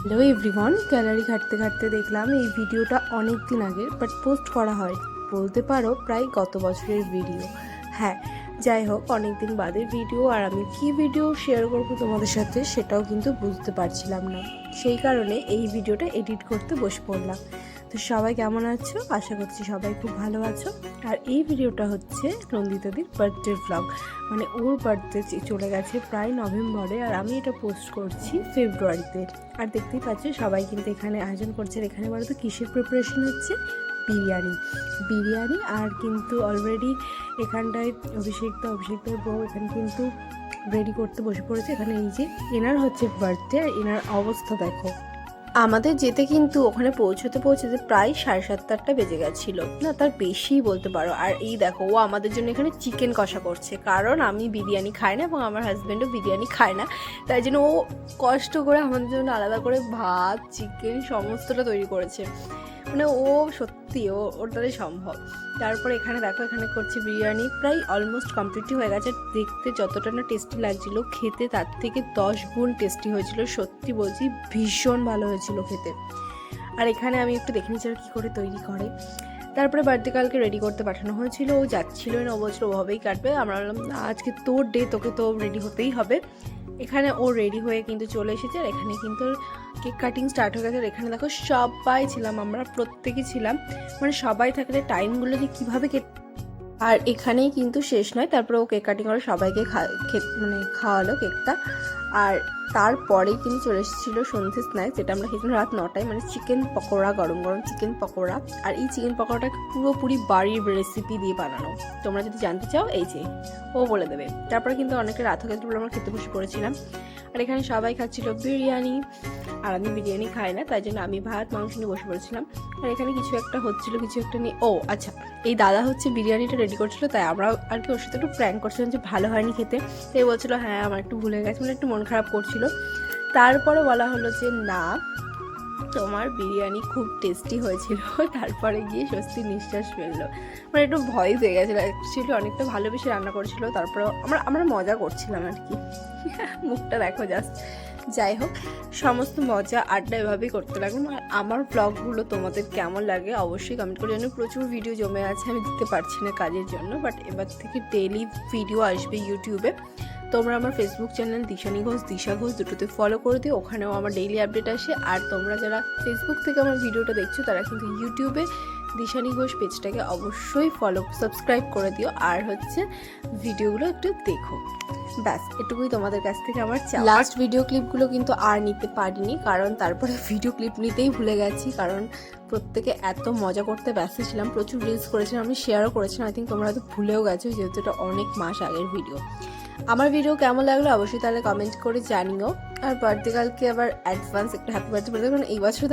Hello everyone, gallery ঘাঁটতে ঘাঁটতে দেখলাম এই ভিডিওটা অনেক দিন আগের, বাট পোস্ট করা হয় বলতে পারো প্রায় গত বছরের ভিডিও। হ্যাঁ, যাই হোক, অনেক দিন বাদের ভিডিও, আর আমি কি ভিডিও শেয়ার করবো তোমাদের সাথে সেটাও কিন্তু বুঝতে পারছিলাম না। সেই কারণে এই ভিডিওটা এডিট করতে বসে পড়লাম। তো সবাই কেমন আছো? আশা করছি সবাই খুব ভালো আছো। আর এই ভিডিওটা হচ্ছে নন্দিতাদির বার্থডে ভ্লগ, মানে ওর বার্থডে চলে গেছে প্রায় নভেম্বরে, আর আমি এটা পোস্ট করছি ফেব্রুয়ারিতে। আর দেখতেই পাচ্ছ সবাই কিন্তু এখানে আয়োজন করছে। এখানে বলো তো কিসের প্রিপারেশন হচ্ছে? বিরিয়ানি। আর কিন্তু অলরেডি এখানটায় অভিষেকদার বউ এখানে কিন্তু রেডি করতে বসে পড়েছে। এখানে এই যে এনার হচ্ছে বার্থডে, আর এনার অবস্থা দেখো। আমাদের যেতে কিন্তু ওখানে পৌঁছতে প্রায় 7:30-8টা বেজে গেছিলো, না তার বেশিই বলতে পারো। আর এই দেখো, ও আমাদের জন্য এখানে চিকেন কষা করছে, কারণ আমি বিরিয়ানি খাই না এবং আমার হাজব্যান্ডও বিরিয়ানি খায় না। তাই জন্য ও কষ্ট করে আমাদের জন্য আলাদা করে ভাত, চিকেন সমস্তটা তৈরি করেছে। মানে ও সত্যি ওর দ্বারাই সম্ভব। তারপরে এখানে দেখো, এখানে করছে বিরিয়ানি, প্রায় অলমোস্ট কমপ্লিটই হয়ে গেছে। দেখতে যতটা না টেস্টি লাগছিল, খেতে তার থেকে 10 গুণ টেস্টি হয়েছিল। সত্যি বলছি, ভীষণ ভালো হয়েছিল খেতে। আর এখানে আমি একটু দেখে নিচ্ছি কী করে তৈরি করে। তারপরে বার্থডে কালকে রেডি করতে পাঠানো হয়েছিল, ও যাচ্ছিল না, ও বলছিল ওভাবেই কাটবে। আমরা বললাম আজকে তোর ডে, তোকে তো রেডি হতেই হবে। এখানে ও রেডি হয়ে কিন্তু চলে এসেছে। আর এখানে কিন্তু কেক কাটিং স্টার্ট হয়ে গেছে। আর এখানে দেখো সবাই ছিলাম, আমরা প্রত্যেকেই ছিলাম। মানে সবাই থাকলে টাইমগুলো যে কীভাবে আর এখানেই কিন্তু শেষ নয়, তারপরে ও কেক কাটিং করে সবাইকে খাওয়ালো কেকটা। আর তারপরেই কিন্তু চলে এসেছিলো সন্ধ্যে স্ন্যাক্স, যেটা আমরা খেয়েছিলাম রাত 9টায়, মানে চিকেন পকোড়া, গরম গরম চিকেন পকোড়া। আর এই চিকেন পকোড়াটা পুরোপুরি বাড়ির রেসিপি দিয়ে বানানো। তোমরা যদি জানতে চাও, এই যে ও বলে দেবে। তারপরে কিন্তু অনেকে রাত হয়ে গেছে বলে আমরা খেতে বসে পড়েছিলাম। আর এখানে সবাই খাচ্ছিল বিরিয়ানি, আর আমি বিরিয়ানি খাই না, তাই জন্য আমি ভাত মাংস নিয়ে বসে পড়েছিলাম। আর এখানে কিছু একটা হচ্ছিলো, কিছু একটা নিয়ে, ও আচ্ছা, এই দাদা হচ্ছে বিরিয়ানিটা রেডি করছিল, তাই আমরা আর কি ওর সাথে একটু প্র্যাঙ্ক করছিলাম যে ভালো হয়নি খেতে। তাই বলছিলো হ্যাঁ আমার একটু ভুলে গেছে, মানে একটু মন খারাপ করছিল। তারপরে বলা হলো যে না, তোমার বিরিয়ানি খুব টেস্টি হয়েছিল। তারপরে গিয়ে স্বস্তি নিঃশ্বাস ফেললো। মানে একটু ভয় পেয়ে গেছিলো, অ্যাকচুয়ালি অনেকটা ভালোবেসে রান্না করেছিল। তারপরে আমরা মজা করছিলাম আর কি। মুখটা দেখো জাস্ট। যাই হোক, সমস্ত মজা আড্ডা এভাবেই করতে লাগলাম। আর আমার ব্লগগুলো তোমাদের কেমন লাগে অবশ্যই কমেন্ট করে জানো। প্রচুর ভিডিও জমে আছে, আমি দিতে পারছি না কাজের জন্য, বাট এবার থেকে ডেইলি ভিডিও আসবে ইউটিউবে। তোমরা আমার ফেসবুক চ্যানেল দিশা ঘোষ দুটোতে ফলো করে দিও, ওখানেও আমার ডেইলি আপডেট আসে। আর তোমরা যারা ফেসবুক থেকে আমার ভিডিওটা দেখছো, তারা কিন্তু ইউটিউবে দিশানি ঘোষ পেজটাকে অবশ্যই সাবস্ক্রাইব করে দিও। আর হচ্ছে ভিডিওগুলো একটু দেখো, ব্যাস এটুকুই তোমাদের কাছ থেকে আমার চাই। লাস্ট ভিডিও ক্লিপগুলো কিন্তু আর নিতে পারিনি, কারণ তারপরে ভিডিও ক্লিপ নিতেই ভুলে গেছি, কারণ প্রত্যেকে এত মজা করতে ব্যস্ত ছিলাম। প্রচুর রিলস করেছিলাম, আমি শেয়ারও করেছিলাম। আই থিঙ্ক তোমরা হয়তো ভুলেও গেছো, যেহেতু এটা অনেক মাস আগের ভিডিও। আমার ভিডিও কেমন লাগলো অবশ্যই তাহলে কমেন্ট করে জানিও। আর বার্থডে কালকে আবার অ্যাডভান্স একটা হ্যাপি বার্থডে বলে, কারণ এই বছর